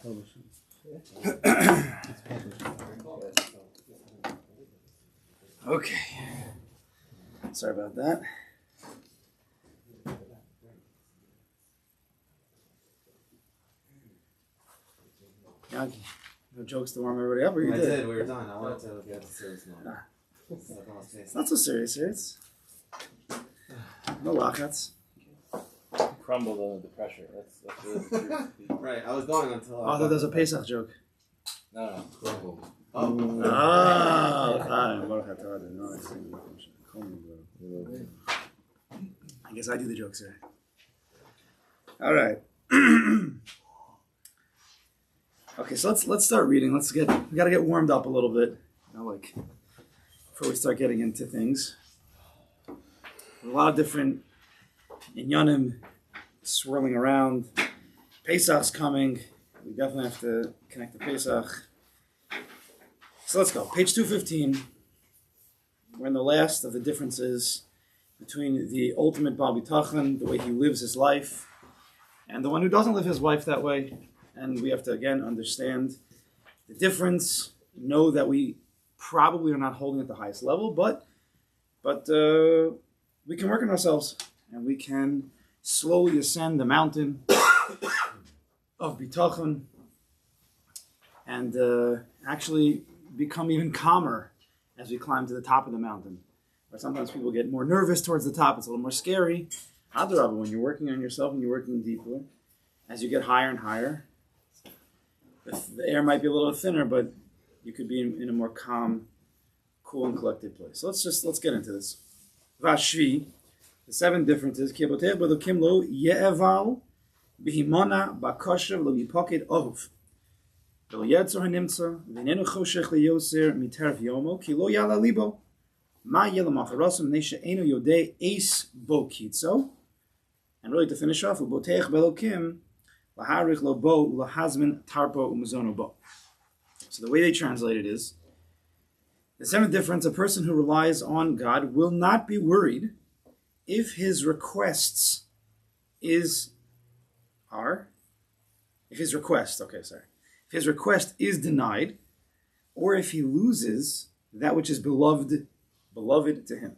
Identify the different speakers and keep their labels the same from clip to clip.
Speaker 1: Publishing. Okay. Sorry about that. Yeah, no jokes to warm everybody up, or you did?
Speaker 2: We were done. I wanted to get the serious note.
Speaker 1: It's not so serious, serious. No lockouts.
Speaker 3: Crumbled under the pressure. That's really the truth.
Speaker 2: Right, I was going until.
Speaker 1: Oh, there's a Pesach joke.
Speaker 3: No.
Speaker 2: Crumbled.
Speaker 1: I guess I do the jokes here. All right. Okay, so let's start reading. We got to get warmed up a little bit, like before we start getting into things. A lot of different inyanim swirling around. Pesach's coming. We definitely have to connect to Pesach. So let's go. Page 215. We're in the last of the differences between the ultimate habitachon, the way he lives his life, and the one who doesn't live his life that way. And we have to, again, understand the difference, know that we probably are not holding at the highest level, but we can work on ourselves, and we can slowly ascend the mountain of bitachon, and actually become even calmer as we climb to the top of the mountain. Or sometimes people get more nervous towards the top. It's a little more scary. Adarabah, when you're working on yourself and you're working deeper, as you get higher and higher, the air might be a little thinner, but you could be in a more calm, cool, and collected place. So let's get into this. Vashvi, the 7 differences. Kibotev b'elokim lo ye'eval b'himona b'koshev lo yipoket ohuv. V'lo yetzor hanimtza v'nenu choshech liyoser miterv yomo ki lo yala libo ma yeh l'macharosam mnei she'enu yodei eis bo kitzo. And really to finish off, u'botech b'elokim laharich lo bo lahazmin tarpo u'mazono bo. So the way they translate it is, the 7th difference, a person who relies on God will not be worried if his request is denied, or if he loses that which is beloved to him.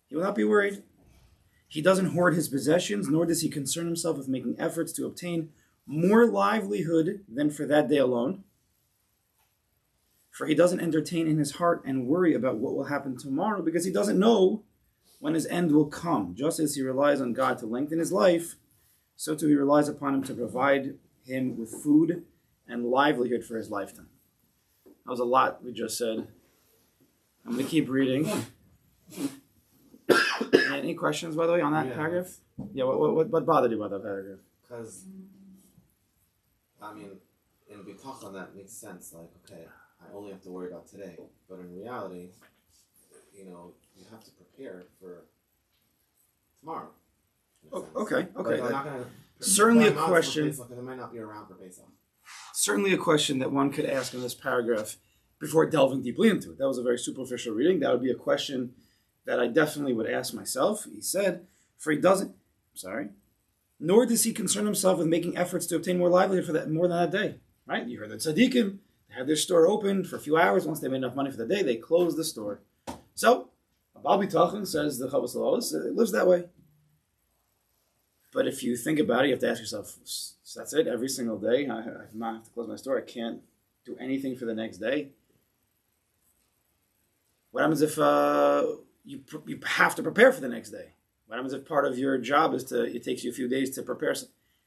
Speaker 1: He will not be worried. He doesn't hoard his possessions, nor does he concern himself with making efforts to obtain more livelihood than for that day alone. For he doesn't entertain in his heart and worry about what will happen tomorrow, because he doesn't know when his end will come. Just as he relies on God to lengthen his life, so too he relies upon him to provide him with food and livelihood for his lifetime. That was a lot we just said. I'm going to keep reading. Any questions, by the way, on that paragraph? Yeah, what bothered you about that paragraph?
Speaker 2: Because, I mean, in bitachon that makes sense. Like, okay, I only have to worry about today. But in reality, you have to prepare for tomorrow.
Speaker 1: Okay.
Speaker 2: Like, I'm not gonna
Speaker 1: Certainly a question.
Speaker 2: Because I might not be around for Pesach.
Speaker 1: Certainly a question that one could ask in this paragraph before delving deeply into it. That was a very superficial reading. That would be a question that I definitely would ask myself. He said, nor does he concern himself with making efforts to obtain more livelihood for that more than that day. Right? You heard that tzaddikim, they had their store open for a few hours. Once they made enough money for the day, they closed the store. So, Baal Bitachon, says the Chavos L'Olos, it lives that way. But if you think about it, you have to ask yourself, so that's it, every single day? I not have to close my store. I can't do anything for the next day. What happens if you have to prepare for the next day? What happens if part of your job is it takes you a few days to prepare?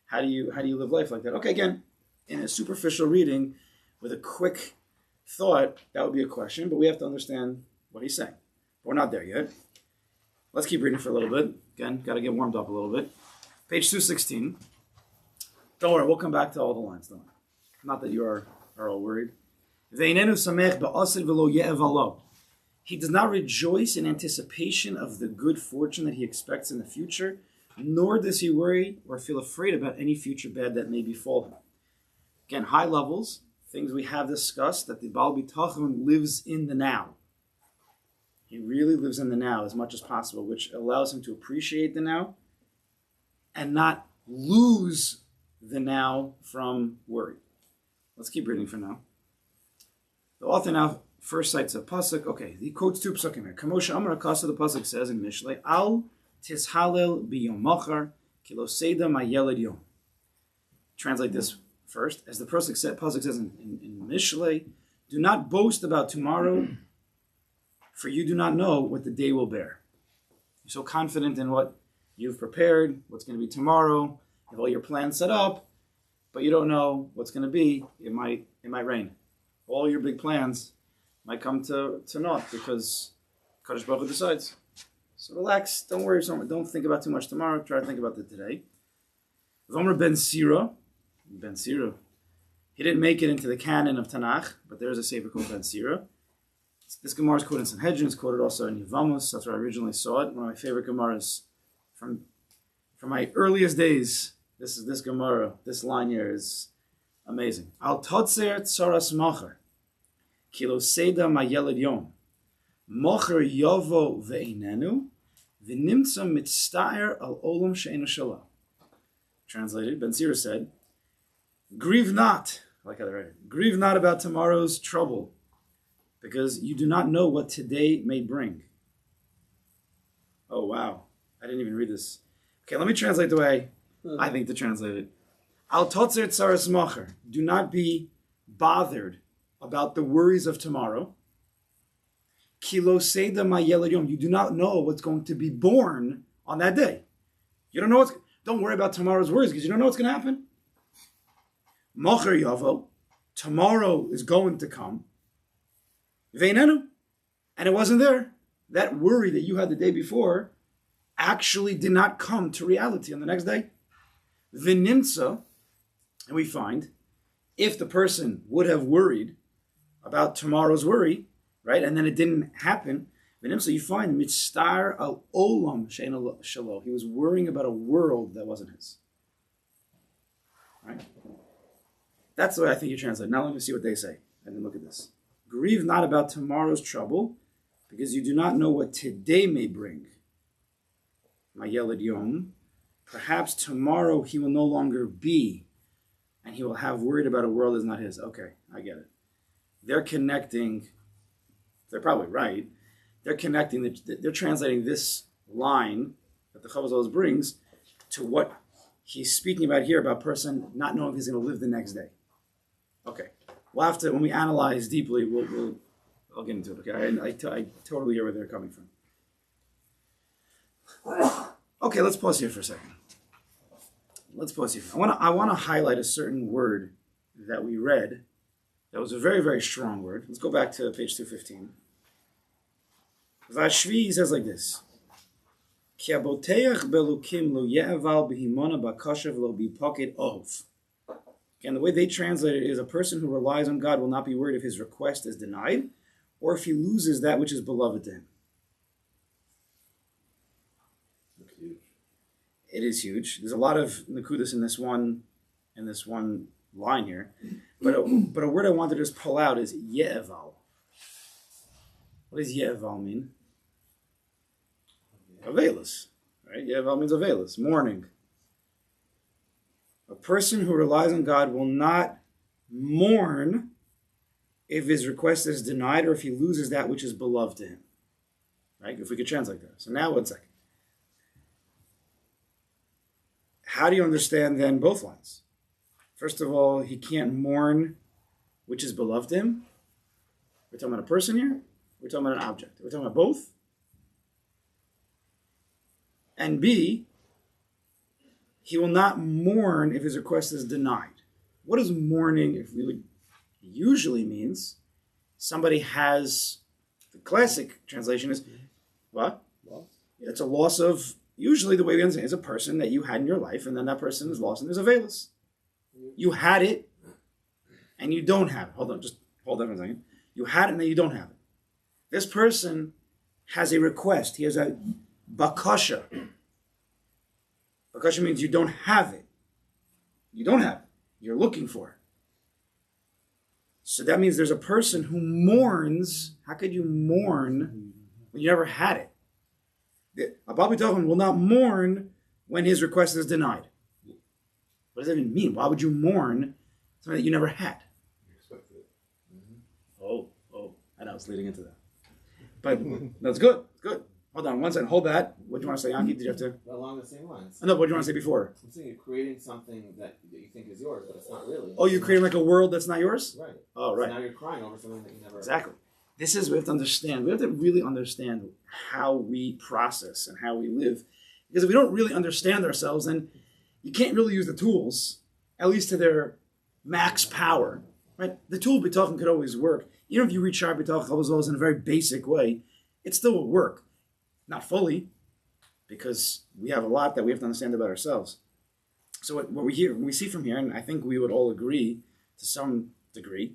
Speaker 1: How do you live life like that? Okay, again, in a superficial reading with a quick thought, that would be a question, but we have to understand what he's saying. But we're not there yet. Let's keep reading for a little bit. Again, got to get warmed up a little bit. Page 216. Don't worry, we'll come back to all the lines. Don't worry. Not that you are all worried. He does not rejoice in anticipation of the good fortune that he expects in the future, nor does he worry or feel afraid about any future bad that may befall him. Again, high levels, things we have discussed, that the Baal Bitachon lives in the now. He really lives in the now as much as possible, which allows him to appreciate the now and not lose the now from worry. Let's keep reading for now. The author now first cites a pasuk. Okay, he quotes two pasukim here. Kamosha Amar Akasa, the pasuk says in Mishlei, Al tishalel biyom machar kilo seda mayeled yom. Translate this first. As the pasuk says in Mishlei, do not boast about tomorrow, for you do not know what the day will bear. You're so confident in what you've prepared, what's going to be tomorrow, you have all your plans set up, but you don't know what's going to be. It might rain. All your big plans might come to naught because Kadosh Baruch Hu decides. So relax, don't worry, don't think about too much tomorrow, try to think about the today. V'omer Ben Sira, he didn't make it into the canon of Tanakh, but there is a sefer called Ben Sira. This Gemara is quoted in Sanhedrin, it's quoted also in Yevamos, that's where I originally saw it. One of my favorite Gemaras from my earliest days. This Gemara, this line here is amazing. Al totzer tsaras macher, kilo seda mayeled yom, mocher yovo ve'inenu, v'nimtza mitztaer al olam she'enu shalom. Translated, Ben Sira said, grieve not, I like how they write it, grieve not about tomorrow's trouble, because you do not know what today may bring. Oh, wow. I didn't even read this. Okay, let me translate the way I think to translate it. Al totzer tsaras macher. Do not be bothered about the worries of tomorrow. Kilo seda mayeled yom. You do not know what's going to be born on that day. You don't know don't worry about tomorrow's worries because you don't know what's going to happen. Mocher yavo. Tomorrow is going to come. Veinenu. And it wasn't there. That worry that you had the day before actually did not come to reality on the next day. V'nimtza, and we find, if the person would have worried about tomorrow's worry, right, and then it didn't happen, v'nimtza, you find mitztar al olam she'enu shelo. He was worrying about a world that wasn't his. Right? That's the way I think you translate. Now let me see what they say, and then look at this. Grieve not about tomorrow's trouble, because you do not know what today may bring. Mayeled yom. Perhaps tomorrow he will no longer be, and he will have worried about a world that's not his. Okay, I get it. They're connecting, they're probably right, they're connecting, they're translating this line that the Chavos brings to what he's speaking about here, about a person not knowing if he's going to live the next day. Okay, we'll have to, when we analyze deeply, I'll get into it, okay? I totally hear where they're coming from. Okay, let's pause here for a second. I want to highlight a certain word that we read that was a very, very strong word. Let's go back to page 215. Vashvi says like this. Ki aboteach belukim lo ye'eval behimona bakashav lo bipoket ov. Again, the way they translate it is a person who relies on God will not be worried if his request is denied or if he loses that which is beloved to him. It is huge. There's a lot of nakudas in this one line here, but a word I wanted to just pull out is ye'eval. What does ye'eval mean? Availus, right? Ye'eval means availus, mourning. A person who relies on God will not mourn if his request is denied or if he loses that which is beloved to him. Right? If we could translate that. So now 1 second. How do you understand then both lines? First of all, he can't mourn which is beloved to him. We're talking about a person here. We're talking about an object. We're talking about both. And B, he will not mourn if his request is denied. What does mourning, if we would usually means? Somebody has, the classic translation is, what?
Speaker 3: Loss.
Speaker 1: It's a loss of, usually the way we understand it is a person that you had in your life, and then that person is lost, and there's a veilus. You had it, and you don't have it. Hold on for a second. You had it, and then you don't have it. This person has a request. He has a bakasha. Bakasha means you don't have it. You don't have it. You're looking for it. So that means there's a person who mourns. How could you mourn when you never had it. A habitachon will not mourn when his request is denied. What does that even mean? Why would you mourn something that you never had?
Speaker 4: You expected it.
Speaker 1: Oh, I know, it's leading into that. But that's good. Good. Hold on, one second. Hold that. What do you want to say, Yanki? Did you have to?
Speaker 2: Along the same lines.
Speaker 1: No, what do you want to say before?
Speaker 2: I'm saying you're creating something that you think is yours, but it's not really.
Speaker 1: Oh, you're creating like a world that's not yours?
Speaker 2: Right.
Speaker 1: Oh, right.
Speaker 2: So now you're crying over something that you never.
Speaker 1: Exactly. This is, we have to understand. We have to really understand how we process and how we live. Because if we don't really understand ourselves, then you can't really use the tools, at least to their max power. Right? The tool bitachon could always work. Even if you read Shaar bitachon in a very basic way, it still will work. Not fully, because we have a lot that we have to understand about ourselves. So what we see from here, and I think we would all agree to some degree,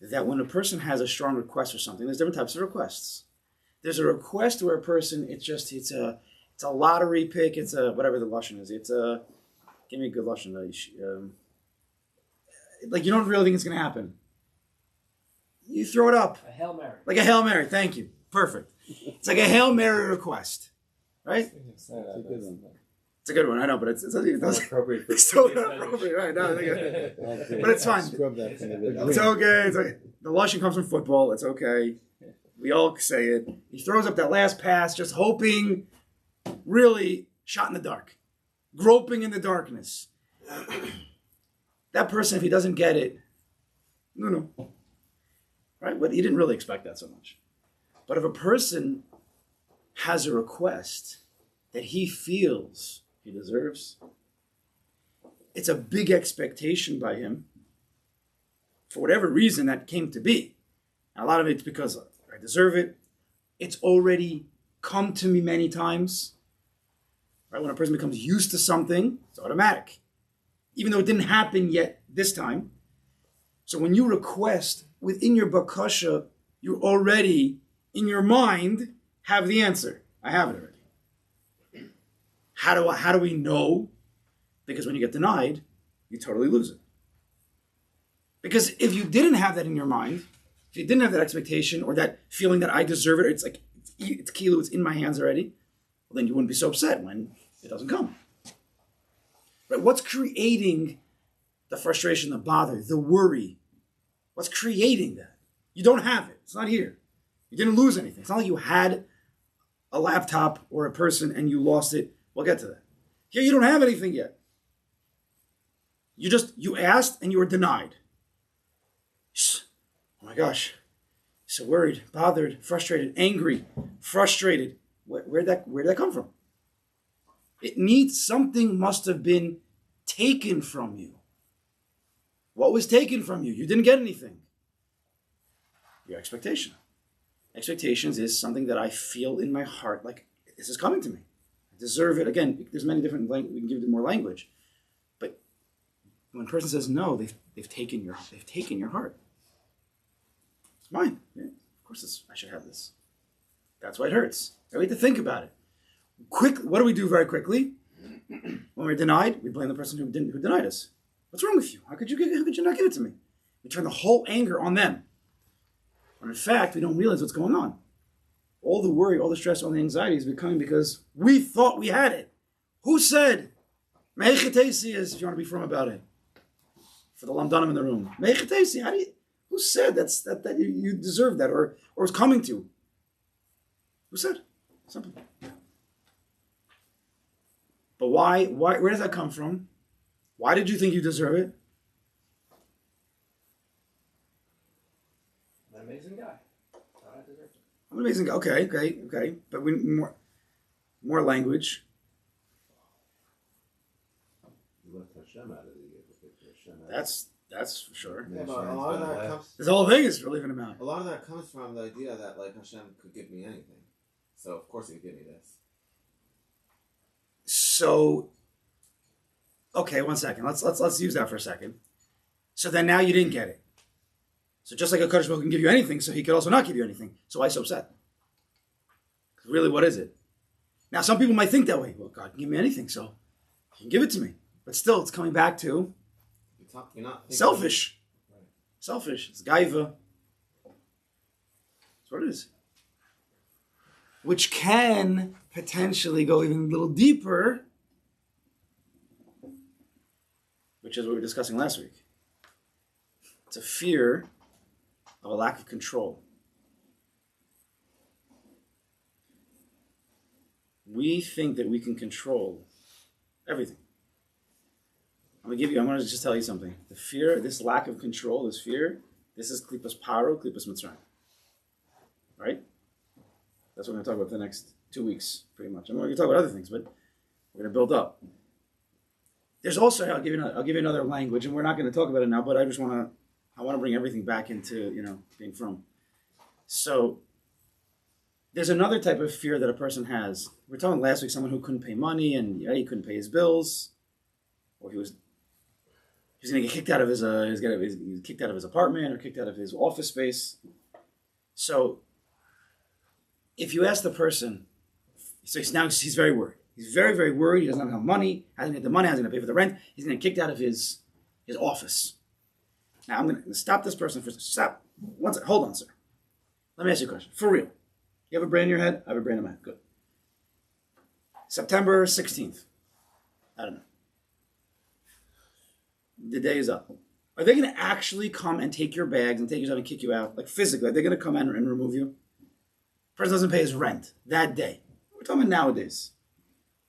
Speaker 1: that when a person has a strong request for something, there's different types of requests. There's a request where a person, it's a lottery pick, it's a, whatever the lashon is, give me a good lashon, like you don't really think it's going to happen. You throw it up.
Speaker 5: A Hail Mary.
Speaker 1: Like a Hail Mary, thank you. Perfect. It's like a Hail Mary request, right?
Speaker 3: It's a good one.
Speaker 1: It's a good one, I know, but it doesn't.
Speaker 3: Appropriate for
Speaker 1: It's so not appropriate, right? No, but it's fine.
Speaker 4: Scrub that from the
Speaker 1: It's okay. It's okay. The lashon comes from football. It's okay. We all say it. He throws up that last pass, just hoping, really shot in the dark, groping in the darkness. That person, if he doesn't get it, no, right? But he didn't really expect that so much. But if a person has a request that he feels he deserves, it's a big expectation by him for whatever reason that came to be. And a lot of it's because I deserve it. It's already come to me many times. Right? When a person becomes used to something, it's automatic. Even though it didn't happen yet this time. So when you request within your bakasha, you already, in your mind, have the answer. I have it already. How do we know? Because when you get denied, you totally lose it. Because if you didn't have that in your mind, if you didn't have that expectation or that feeling that I deserve it, or it's like, it's kilo, it's in my hands already, well, then you wouldn't be so upset when it doesn't come. Right? What's creating the frustration, the bother, the worry? What's creating that? You don't have it. It's not here. You didn't lose anything. It's not like you had a laptop or a person and you lost it. We'll get to that. Here you don't have anything yet. You asked and you were denied. Oh my gosh. So worried, bothered, frustrated, angry, frustrated. Where'd that come from? It needs, something must have been taken from you. What was taken from you? You didn't get anything. Your expectation. Expectations is something that I feel in my heart, like this is coming to me. I deserve it. Again, there's many different language. We can give it more language. But when a person says no, they've taken your heart. It's mine. Yeah, of course I should have this. That's why it hurts. We have to think about it. What do we do very quickly? When we're denied, we blame the person who denied us. What's wrong with you? How could you not give it to me? We turn the whole anger on them. When in fact, we don't realize what's going on. All the worry, all the stress, all the anxiety is becoming because we thought we had it. Who said? Meichetesi is, if you want to be firm about it. For the lamdanim in the room. Meichetesi, who said that you deserve that or is coming to? Who said? Simple. But why, where does that come from? Why did you think you deserve it?
Speaker 5: An amazing guy. Thought I deserved it.
Speaker 1: I'm an amazing guy. Okay. But we more language.
Speaker 4: You left Hashem out of the Hashem.
Speaker 1: That's for sure.
Speaker 2: Yeah, but a lot of that comes.
Speaker 1: This whole thing is for leaving him out.
Speaker 2: A lot of that comes from the idea that like Hashem could give me anything, so of course He could give me this.
Speaker 1: So, okay, 1 second. Let's use that for a second. So then now you didn't get it. So just like a Kadosh Baruch Hu can give you anything, so He could also not give you anything. So why so upset? Really, what is it? Now some people might think that way. Well, God can give me anything, so He can give it to me. But still, it's coming back to
Speaker 2: You're not thinking
Speaker 1: selfish.
Speaker 2: Right.
Speaker 1: Selfish. It's gaiva. That's what it is. which can potentially go even a little deeper, which is what we were discussing last week. It's a fear of a lack of control. We think that we can control everything. I'm going to just tell you something. The fear, this lack of control, this fear, this is klipas paro, klipas mitzrayim. Right? That's what we're going to talk about for the next 2 weeks, pretty much. I'm going to talk about other things, but we're going to build up. There's also, I'll give you another language, and we're not going to talk about it now, but I want to bring everything back into, being from. So, there's another type of fear that a person has. We were talking last week, someone who couldn't pay money, and he couldn't pay his bills, or he was going to get kicked out of his apartment, or kicked out of his office space. So, if you ask the person, so he's very worried. He's very, very worried. He doesn't have enough money. Hasn't get the money. Hasn't going to pay for the rent. He's going to get kicked out of his office. Now, I'm going to stop this person for stop. One second. Hold on, sir. Let me ask you a question. For real. You have a brain in your head? I have a brain in my head. Good. September 16th. I don't know. The day is up. Are they going to actually come and take your bags and take your stuff and kick you out? Like physically? Are they going to come and remove you? Person doesn't pay his rent that day. We're talking about nowadays.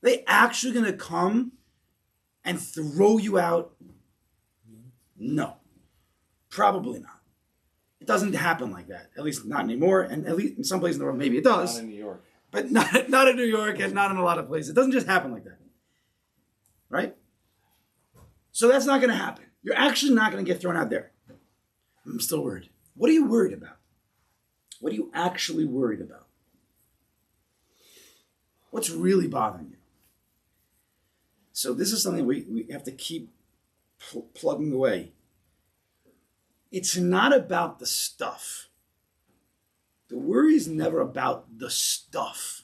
Speaker 1: Are they actually going to come and throw you out? No. Probably not. It doesn't happen like that. At least not anymore. And at least in some places in the world, maybe it does.
Speaker 3: Not in New York.
Speaker 1: But not in New York and not in a lot of places. It doesn't just happen like that. Right? So that's not going to happen. You're actually not going to get thrown out there. I'm still worried. What are you worried about? What are you actually worried about? What's really bothering you? So this is something we have to keep plugging away. It's not about the stuff. The worry is never about the stuff.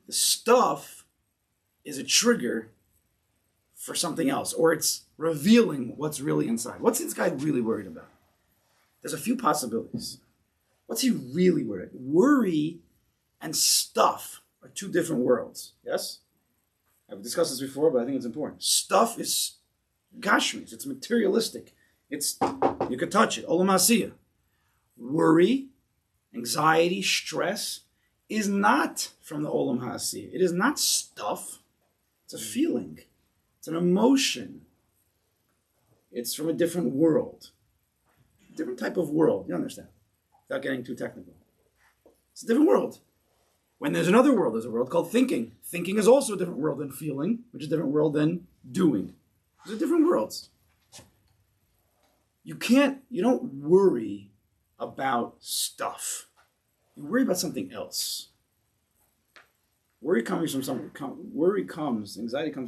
Speaker 1: The stuff is a trigger for something else, or it's revealing what's really inside. What's this guy really worried about? There's a few possibilities. What's he really worried about? Worry and stuff are two different worlds. Yes? I've discussed this before, but I think it's important. Stuff is gashmis. It's materialistic. You could touch it. Olam hasiyah. Worry, anxiety, stress is not from the Olam hasiyah. It is not stuff. It's a feeling. It's an emotion. It's from a different world. A different type of world. You understand? Without getting too technical. It's a different world. When there's another world, there's a world called thinking. Thinking is also a different world than feeling, which is a different world than doing. Those are different worlds. You don't worry about stuff. You worry about something else. Anxiety comes from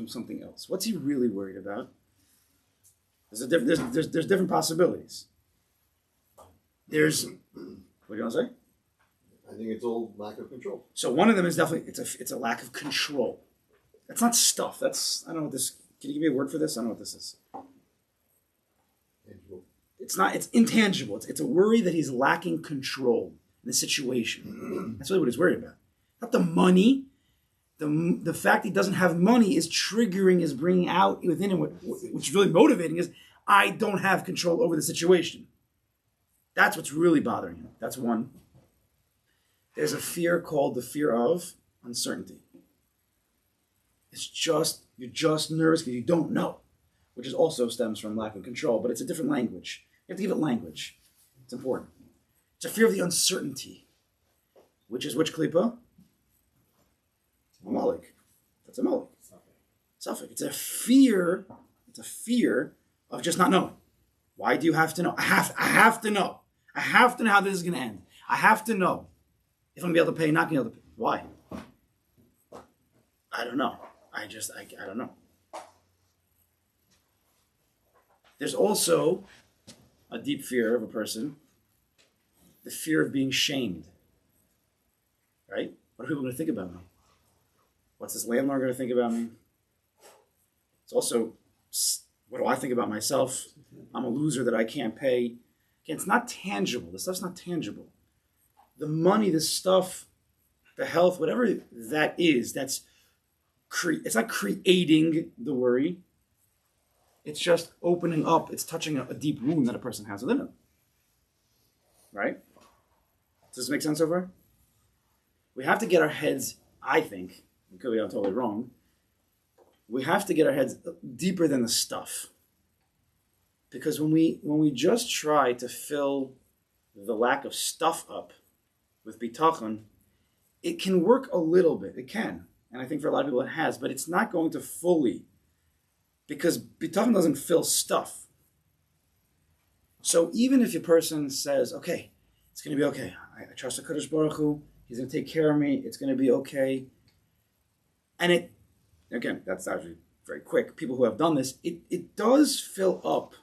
Speaker 1: something else. What's he really worried about? There's different possibilities. What do you want to say?
Speaker 4: I think it's all lack of control.
Speaker 1: So one of them is definitely it's a lack of control. That's not stuff. I don't know what this. Can you give me a word for this? I don't know what this is.
Speaker 4: Tangible.
Speaker 1: It's intangible. It's a worry that he's lacking control in the situation. That's really what he's worried about. Not the money. The fact he doesn't have money is bringing out within him, which is really motivating, is I don't have control over the situation. That's what's really bothering him. That's one. There's a fear called the fear of uncertainty. You're just nervous because you don't know, which also stems from lack of control, but it's a different language. You have to give it language. It's important. It's a fear of the uncertainty, which is which klipa? Amalek. That's Amalek. Suffolk. It's a fear of just not knowing. Why do you have to know? I have to know. I have to know how this is going to end. I have to know if I'm going to be able to pay, not going to be able to pay. Why? I don't know. I don't know. There's also a deep fear of a person, the fear of being shamed. Right? What are people going to think about me? What's this landlord going to think about me? It's also, what do I think about myself? I'm a loser that I can't pay. Again, it's not tangible. This stuff's not tangible. The money, this stuff, the health, whatever that is, it's not creating the worry. It's just opening up. It's touching a deep wound that a person has within them. Right? Does this make sense so far? We have to get our heads, I think, it could be I'm totally wrong, we have to get our heads deeper than the stuff. Because when we just try to fill the lack of stuff up with bitachon, it can work a little bit. It can. And I think for a lot of people it has, but it's not going to fully. Because bitachon doesn't fill stuff. So even if a person says, okay, it's going to be okay. I trust the Kadosh Baruch Hu. He's going to take care of me. It's going to be okay. And it, again, that's actually very quick. People who have done this, it does fill up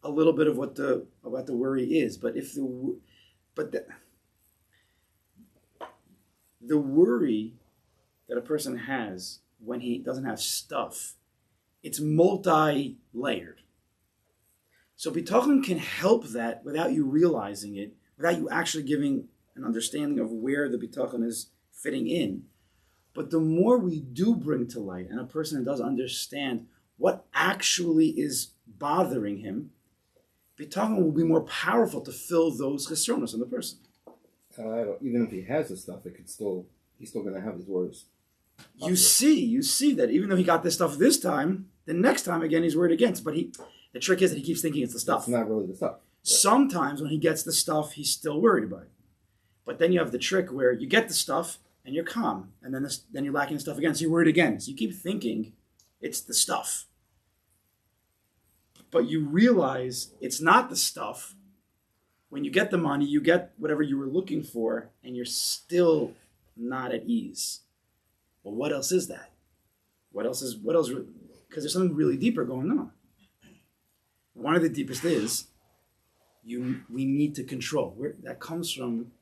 Speaker 1: a little bit of what the worry is. But the worry that a person has when he doesn't have stuff, it's multi-layered. So bitachon can help that without you realizing it, without you actually giving an understanding of where the bitachon is fitting in. But the more we do bring to light, and a person does understand what actually is bothering him, bitachon will be more powerful to fill those chesronos in the person.
Speaker 4: Even if he has the stuff, he's still going to have these worries.
Speaker 1: You see that even though he got this stuff this time, the next time again he's worried against. But the trick is that he keeps thinking it's the stuff.
Speaker 4: It's not really the stuff. Right.
Speaker 1: Sometimes when he gets the stuff, he's still worried about it. But then you have the trick where you get the stuff and you're calm, and then you're lacking the stuff again, so you're worried again. So you keep thinking it's the stuff. But you realize it's not the stuff. When you get the money, you get whatever you were looking for, and you're still not at ease. Well, what else is that? What else? Because there's something really deeper going on. One of the deepest is we need to control. That comes from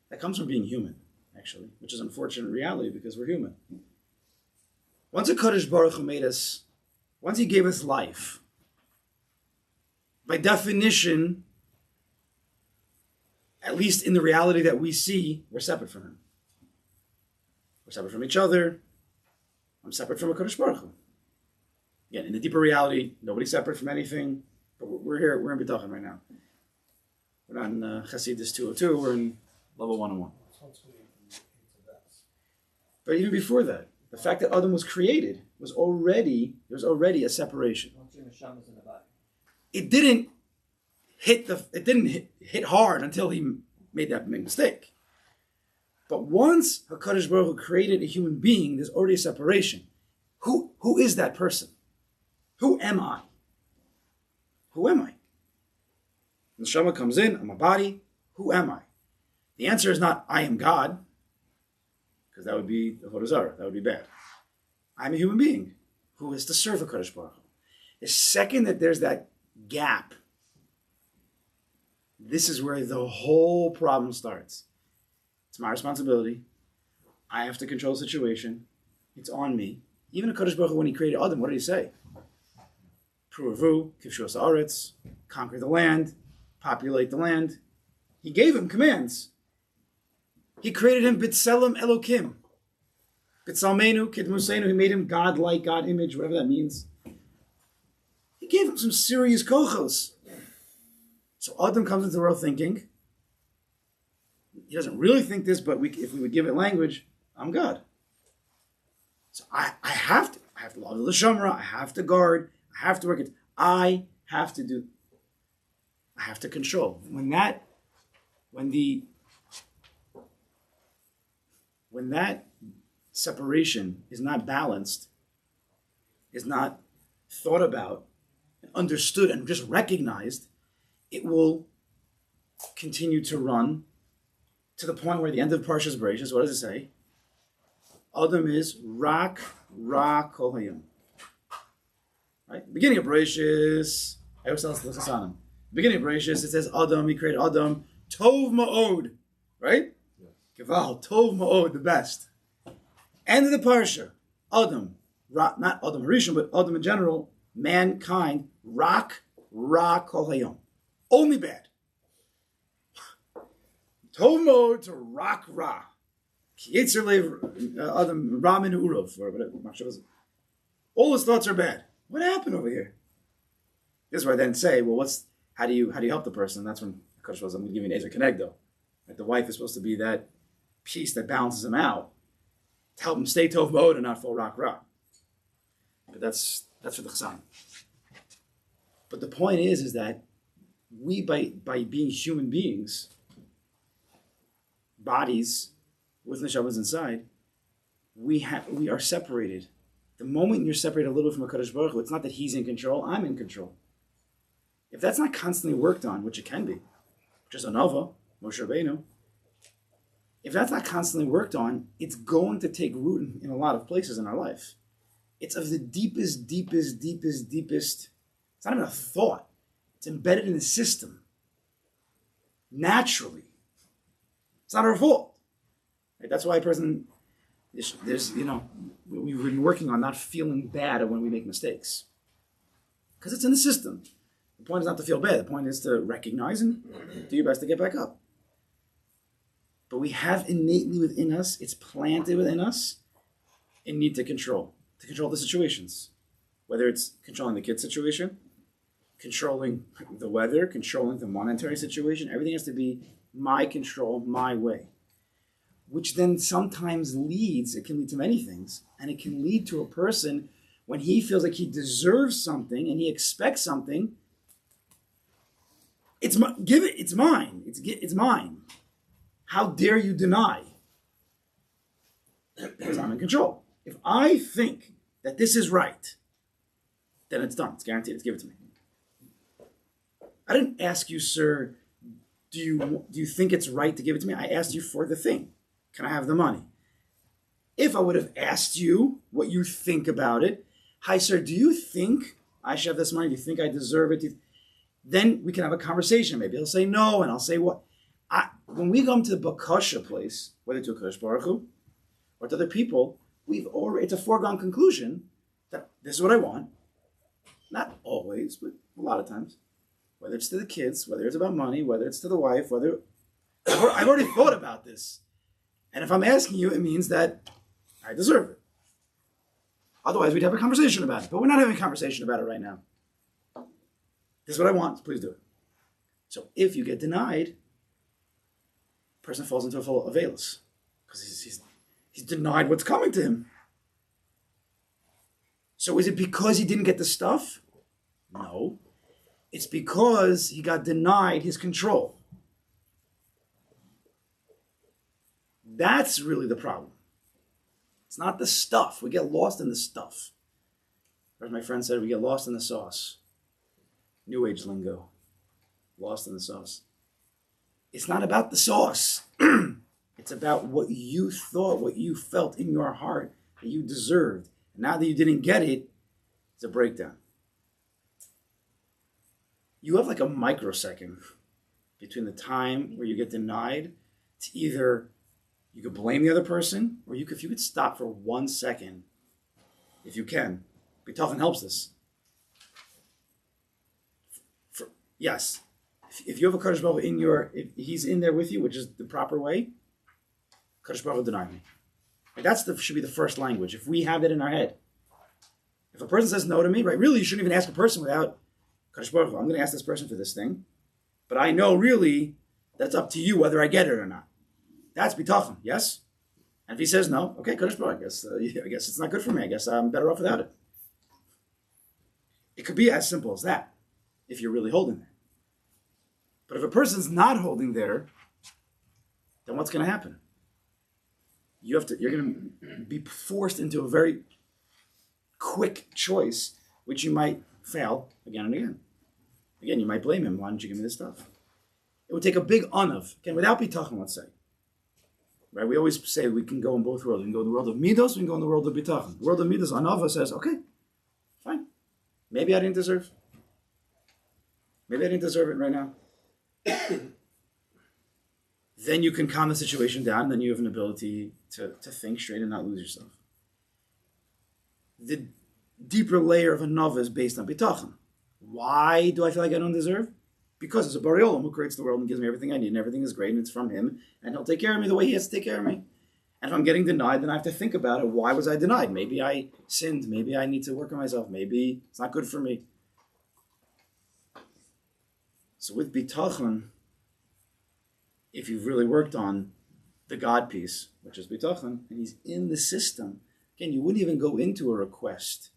Speaker 1: being human, actually, which is an unfortunate reality because we're human. Once a Kadosh Baruch Hu made us, once he gave us life, by definition, at least in the reality that we see, we're separate from him. We're separate from each other. I'm separate from a Kadosh Baruch Hu. Again, in the deeper reality, nobody's separate from anything. But we're here, we're in bitachon right now. We're not in Chassidus 202, we're in level 101. But even before that, the fact that Adam was created there's already a separation. It didn't hit hard until he made that big mistake. But once HaKadosh Baruch Hu created a human being, there's already a separation. Who is that person? Who am I? Who am I? The Neshama comes in, I'm a body. Who am I? The answer is not, I am God, because that would be the Avodah that would be bad. I'm a human being who is to serve HaKadosh Baruch Hu. The second that there's that gap, this is where the whole problem starts. It's my responsibility. I have to control the situation. It's on me. Even HaKadosh Baruch Hu, when he created Adam, what did he say? Pruvu, kivshu ha'aretz, conquer the land, populate the land. He gave him commands. He created him B'Tselem Elokim. B'Tsalmenu, Kidmusenu, he made him God-like, God-image, whatever that means. He gave him some serious kochos. So Adam comes into the world thinking, he doesn't really think this, but if we would give it language, I'm God. So I have to love the Shamra, I have to guard, I have to work it. I have to control. When that separation is not balanced, is not thought about, understood, and just recognized, it will continue to run to the point where at the end of Parshas Bereishis, what does it say? Adam is rak kol hayom. Right? Beginning of Bereishis, beginning of Bereishis, it says Adam, he created Adam, tov ma'od, right? Geval, tov ma'od, the best. End of the parsha, Adam, not Adam Rishon, but Adam in general, mankind, rak kol hayom. Only bad. Tov ma'od to rak ra. Yetzer Lev Adam Ramin Urov, or whatever. All his thoughts are bad. What happened over here? This is where I then say, well, how do you help the person? That's when Kodesh was, I'm going to give you an Ezer Kenegdo. Right? The wife is supposed to be that piece that balances him out to help him stay Tov mode and not fall rock. But that's for the Chassan. But the point is that we, by being human beings, bodies with neshamas inside, we are separated. The moment you're separated a little bit from a Kadosh Baruch Hu, it's not that he's in control, I'm in control. If that's not constantly worked on, which it can be, which is Anava, Moshe Rabbeinu, if that's not constantly worked on, it's going to take root in a lot of places in our life. It's of the deepest, it's not even a thought. It's embedded in the system. Naturally. It's not our fault. Right? That's why a person, we've been working on not feeling bad when we make mistakes. Because it's in the system. The point is not to feel bad. The point is to recognize and do your best to get back up. But we have innately within us, it's planted within us, a need to control the situations. Whether it's controlling the kid situation, controlling the weather, controlling the monetary situation, everything has to be my control, my way. Which then sometimes it can lead to many things, and it can lead to a person when he feels like he deserves something and he expects something, it's mine. It's mine. How dare you deny? Because I'm in control. If I think that this is right, then it's done. It's guaranteed. It's given to me. I didn't ask you, sir, do you think it's right to give it to me? I asked you for the thing. Can I have the money? If I would have asked you what you think about it, hi, sir, do you think I should have this money? Do you think I deserve it? Then we can have a conversation. Maybe he'll say no, and I'll say what. When we come to the Bakasha place, whether to a Kodesh Baruch Hu or to other people, it's a foregone conclusion that this is what I want. Not always, but a lot of times. Whether it's to the kids, whether it's about money, whether it's to the wife, I've already thought about this. And if I'm asking you, it means that I deserve it. Otherwise, we'd have a conversation about it. But we're not having a conversation about it right now. This is what I want. Please do it. So if you get denied, the person falls into a full availus because he's denied what's coming to him. So is it because he didn't get the stuff? No. It's because he got denied his control. That's really the problem. It's not the stuff. We get lost in the stuff. Or as my friend said, we get lost in the sauce. New Age lingo. Lost in the sauce. It's not about the sauce. It's about what you thought, what you felt in your heart that you deserved. And now that you didn't get it, it's a breakdown. You have like a microsecond between the time where you get denied to either you could blame the other person, or if you could stop for 1 second, if you can. Bitachon helps this. Yes. If you have a Kadosh Baruch Hu if he's in there with you, which is the proper way, Kadosh Baruch Hu denied me. And should be the first language. If we have it in our head. If a person says no to me, right, really you shouldn't even ask a person without Kadosh Baruch Hu, I'm going to ask this person for this thing, but I know really that's up to you whether I get it or not. That's bitachon, yes? And if he says no, okay, Kadosh Baruch Hu, I guess it's not good for me. I guess I'm better off without it. It could be as simple as that, if you're really holding there. But if a person's not holding there, then what's going to happen? You're going to be forced into a very quick choice, which you might fail again and again. Again, you might blame him. Why didn't you give me this stuff? It would take a big unav. Again, without bitachon, let's say. Right? We always say we can go in both worlds. We can go in the world of midos, we can go in the world of bitachon. The world of midos, anava says, okay, fine. Maybe I didn't deserve. Maybe I didn't deserve it right now. Then you can calm the situation down. Then you have an ability to think straight and not lose yourself. The deeper layer of anava is based on bitachon. Why do I feel like I don't deserve? Because it's a Bari Olam who creates the world and gives me everything I need, and everything is great, and it's from him, and he'll take care of me the way he has to take care of me. And if I'm getting denied, then I have to think about it. Why was I denied? Maybe I sinned. Maybe I need to work on myself. Maybe it's not good for me. So with bitachon, if you've really worked on the God piece, which is bitachon, and he's in the system, again, you wouldn't even go into a request.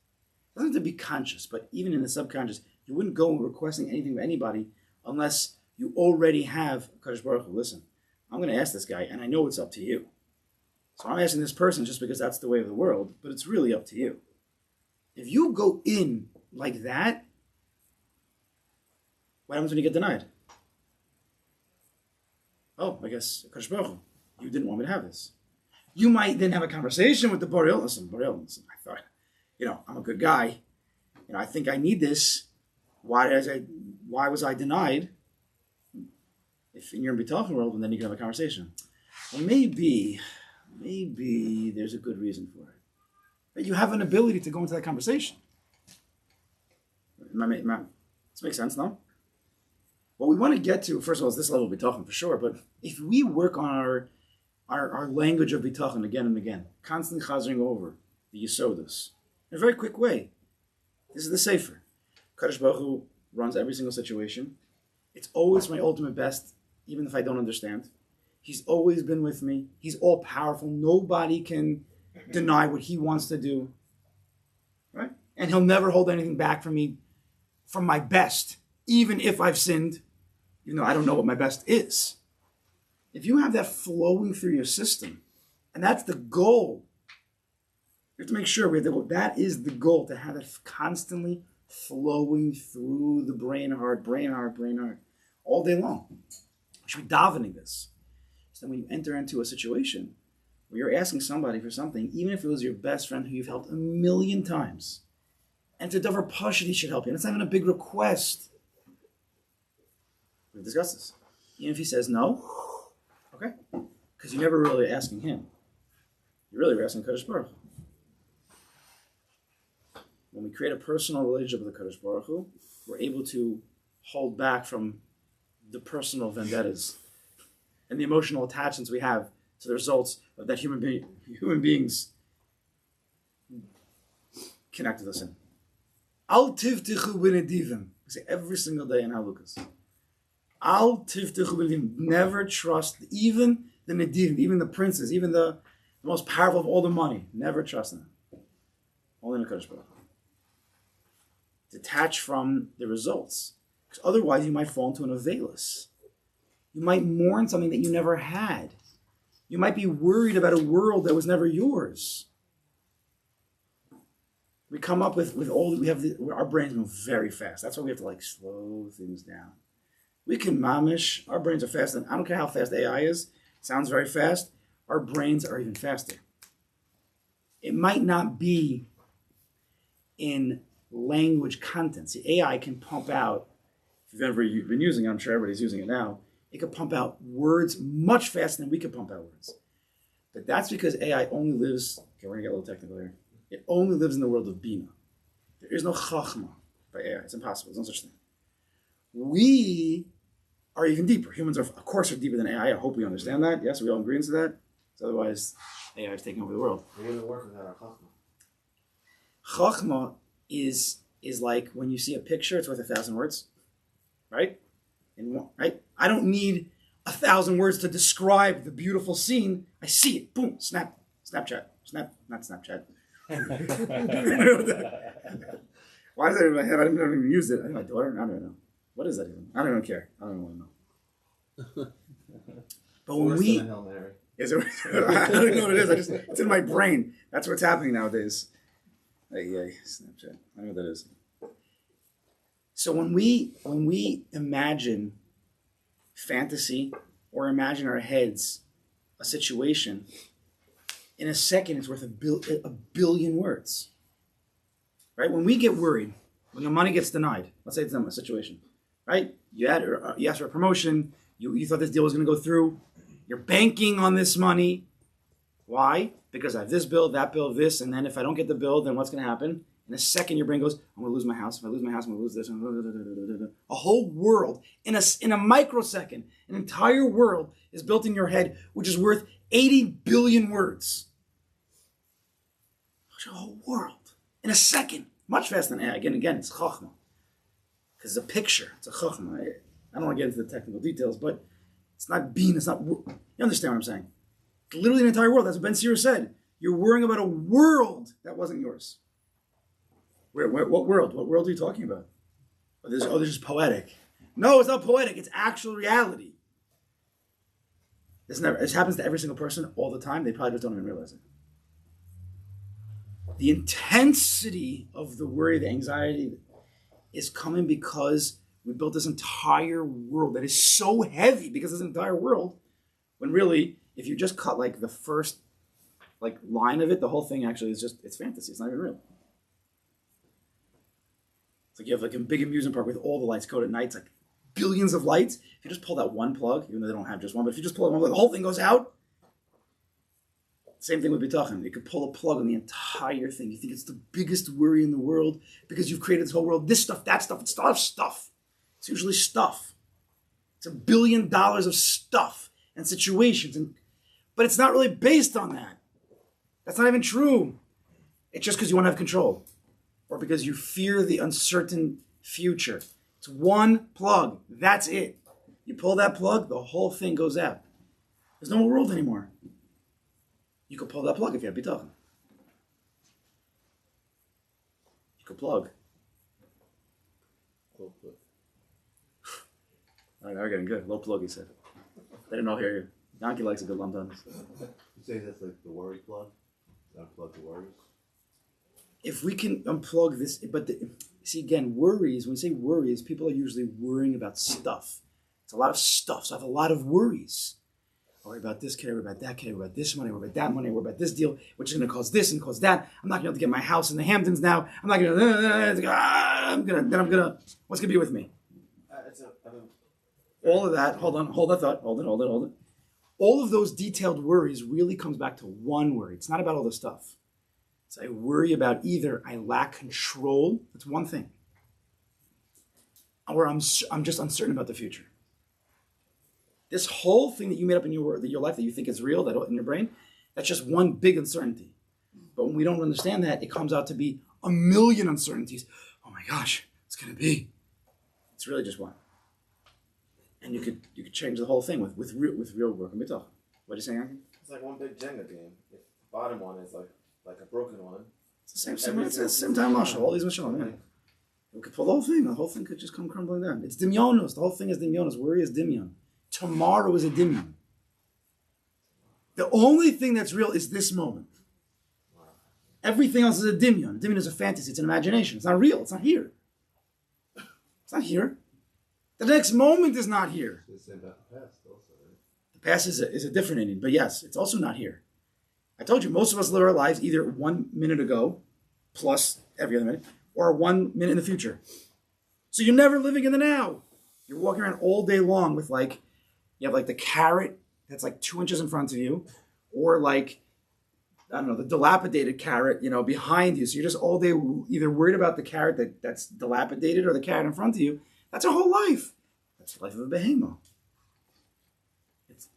Speaker 1: It doesn't have to be conscious, but even in the subconscious, you wouldn't go requesting anything of anybody unless you already have Kadosh Baruch Hu. Listen, I'm going to ask this guy, and I know it's up to you. So I'm asking this person just because that's the way of the world, but it's really up to you. If you go in like that, what happens when you get denied? Oh, I guess Kadosh Baruch Hu, you didn't want me to have this. You might then have a conversation with the Boreal. Listen, I thought, I'm a good guy. I think I need this. Why was I denied? If you're in bitachon world, and then you can have a conversation. Well, maybe there's a good reason for it. But you have an ability to go into that conversation. This makes sense, no? What we want to get to, first of all, is this level of bitachon for sure. But if we work on our language of bitachon again and again, constantly chazering over the yisodos in a very quick way, this is the sefer. Kadosh Baruch Hu runs every single situation. It's always my ultimate best, even if I don't understand. He's always been with me. He's all powerful. Nobody can deny what he wants to do. Right? And he'll never hold anything back from me, from my best, even if I've sinned, even though I don't know what my best is. If you have that flowing through your system, and that's the goal, you have to make sure that is the goal, to have it constantly flowing through the brain heart, all day long. You should be davening this. So then when you enter into a situation where you're asking somebody for something, even if it was your best friend who you've helped 1,000,000 times, and to davar pashut, he should help you. And it's not even a big request. We've discussed this. Even if he says no, okay, because you're never really asking him. You're really asking Kadosh Baruch Hu. When we create a personal relationship with the Kadosh Baruch Hu, we're able to hold back from the personal vendettas and the emotional attachments we have to the results of that human beings connect with us in. Al tivtichu b'nedivim. We say every single day in Halukas. Al tivtichu b'nedivim. Never trust even the nedivim, even the princes, even the most powerful of all the money. Never trust them. Only in the Kadosh Baruch Hu. Detach from the results. Because otherwise you might fall into an aveilus. You might mourn something that you never had. You might be worried about a world that was never yours. We come up with all that we have. Our brains move very fast. That's why we have to slow things down. We can mamish. Our brains are fast. And I don't care how fast AI is. It sounds very fast. Our brains are even faster. It might not be in language content. See, AI can pump out, if you've ever been using it, I'm sure everybody's using it now, it can pump out words much faster than we can pump out words. But that's because AI only lives, okay, we're going to get a little technical here. It only lives in the world of Bina. There is no Chachma by AI. It's impossible. There's no such thing. We are even deeper. Humans, of course, are deeper than AI. I hope we understand that. Yes, we all agree to that. So otherwise, AI is taking over the world.
Speaker 2: We wouldn't work without our Chachma.
Speaker 1: Chachma is like when you see a picture, it's worth 1,000 words, right? Right? I don't need 1,000 words to describe the beautiful scene. I see it. Boom. Not Snapchat. Why is that in my head? I never even used it. I think my daughter. I don't know. What is that even? I don't even care. I don't want to know. But when we, is it? I don't know what it is. It's in my brain. That's what's happening nowadays. Snapchat. I know what that is. So when we imagine fantasy or imagine our heads a situation, in a second it's worth a billion words. Right? When we get worried, when the money gets denied, let's say it's a situation, right? You asked for a promotion, you thought this deal was going to go through, you're banking on this money. Why? Because I have this bill, that bill, this, and then if I don't get the bill, then what's going to happen? In a second, your brain goes, I'm going to lose my house. If I lose my house, I'm going to lose this. A whole world, in a microsecond, an entire world is built in your head, which is worth 80 billion words. A whole world in a second, much faster than AI. Again, it's chachma. Because it's a picture, it's a chachma. I don't want to get into the technical details, but it's not being, it's not, you understand what I'm saying? It's literally an entire world. That's what Ben Sira said. You're worrying about a world that wasn't yours. What world? What world are you talking about? This is poetic. No, it's not poetic. It's actual reality. This happens to every single person all the time. They probably just don't even realize it. The intensity of the worry, the anxiety is coming because we built this entire world that is so heavy because this entire world, when really, if you just cut like the first like line of it, the whole thing actually is just, it's fantasy. It's not even real. It's like you have like a big amusement park with all the lights code at night. It's like billions of lights. If you just pull that one plug, even though they don't have just one, but if you just pull that one plug, the whole thing goes out. Same thing with bitachon. You could pull a plug on the entire thing. You think it's the biggest worry in the world because you've created this whole world. This stuff, that stuff, it's a lot of stuff. It's usually stuff. It's $1 billion of stuff and situations. But it's not really based on that. That's not even true. It's just because you want to have control. Or because you fear the uncertain future. It's one plug. That's it. You pull that plug, the whole thing goes out. There's no world anymore. You could pull that plug if you have bitachon. You could plug.
Speaker 4: Low plug.
Speaker 1: All right, now we're getting good. Low plug, he said. They didn't all hear you. Yankee likes a good lump on this.
Speaker 6: You say that's like the worry plug? Unplug the worries?
Speaker 1: If we can unplug this, but see again, worries, when we say worries, people are usually worrying about stuff. It's a lot of stuff, so I have a lot of worries. I worry about this kid, I worry about that kid, I worry about this money, I worry about that money, I worry about this deal, which is going to cause this and cause that. I'm not going to be able to get my house in the Hamptons now. I'm not going to, what's going to be with me? All of that, hold that thought, hold it. All of those detailed worries really comes back to one worry. It's not about all the stuff. So I worry about either I lack control, that's one thing, or I'm just uncertain about the future. This whole thing that you made up in your life that you think is real, that in your brain, that's just one big uncertainty. But when we don't understand that, it comes out to be a million uncertainties. Oh my gosh, it's going to be. It's really just one. And you could change the whole thing with real work and bitachon. What are you saying, Anki?
Speaker 2: It's like one big Jenga game. If the bottom one is like a broken one.
Speaker 1: It's the same time, Mashal. All these Mashal, yeah. We could pull the whole thing. The whole thing could just come crumbling down. It's dimyonos. The whole thing is dimyonos. Worry is dimyon. Tomorrow is a dimyon. The only thing that's real is this moment. Everything else is a dimyon. Dimyon is a fantasy. It's an imagination. It's not real. It's not here. It's not here. The next moment is not here.
Speaker 6: It's the same about the past also, right?
Speaker 1: The past is a different ending, but yes, it's also not here. I told you, most of us live our lives either 1 minute ago, plus every other minute, or 1 minute in the future. So you're never living in the now. You're walking around all day long with you have like the carrot that's like 2 inches in front of you, or like, I don't know, the dilapidated carrot, behind you. So you're just all day either worried about the carrot that's dilapidated or the carrot in front of you. That's our whole life. That's the life of a behemoth.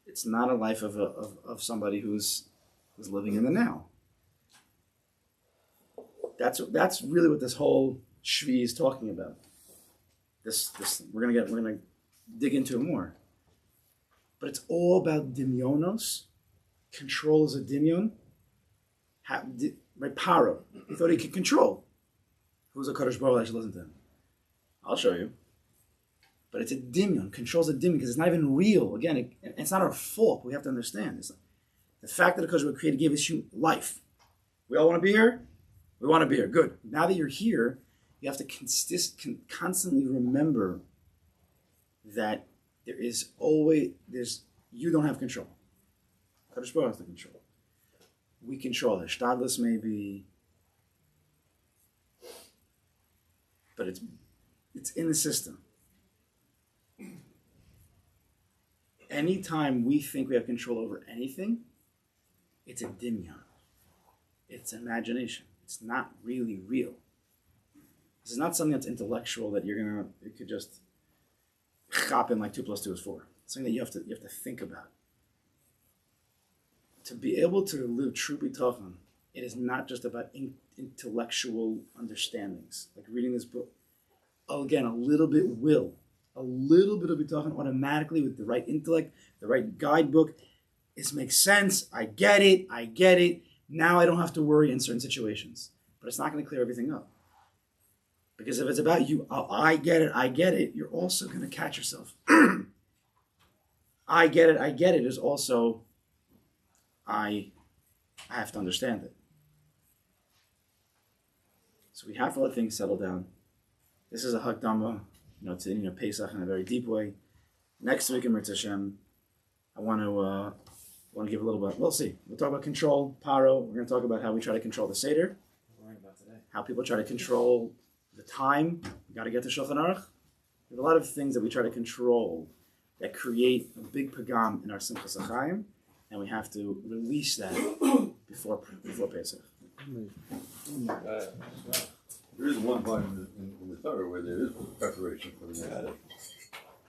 Speaker 1: It's not a life of somebody who's living in the now. That's really what this whole shvi is talking about. This we're gonna dig into it more. But it's all about dimyonos. Control is a dimyon. Right, Paro. He thought he could control. Who's a Kadosh Baruch Hu that should listen to him? I'll show you. But it's a dimyon. Control's a dimyon because it's not even real. Again, it's not our fault. We have to understand this. The fact that because we're created gave us life. We all want to be here? We want to be here. Good. Now that you're here, you have to constantly remember that you don't have control. Kadosh Baruch Hu has the control. We control it. Shtadlis maybe, but it's in the system. Anytime we think we have control over anything, it's a dimyon. It's imagination. It's not really real. This is not something that's intellectual that you could just chop in like 2 + 2 is 4. It's something that you have to think about. to be able to live true bitachon, it is not just about intellectual understandings. Like reading this book, again, a little bit of bitachon automatically with the right intellect, the right guidebook. This makes sense. I get it. Now I don't have to worry in certain situations. But it's not going to clear everything up. Because if it's about you, oh, I get it, you're also going to catch yourself. I get it is also, I have to understand it. So we have to let things settle down. This is a hakdama, to Pesach in a very deep way. Next week in Mirz Hashem, I want to give a little bit. We'll see. We'll talk about control, paro. We're going to talk about how we try to control the seder. How people try to control the time. You got to get to Shulchan Aruch. There's a lot of things that we try to control that create a big pagam in our Simchas HaChaim, and we have to release that before Pesach.
Speaker 6: There is one point in the Torah where there is preparation for the next day.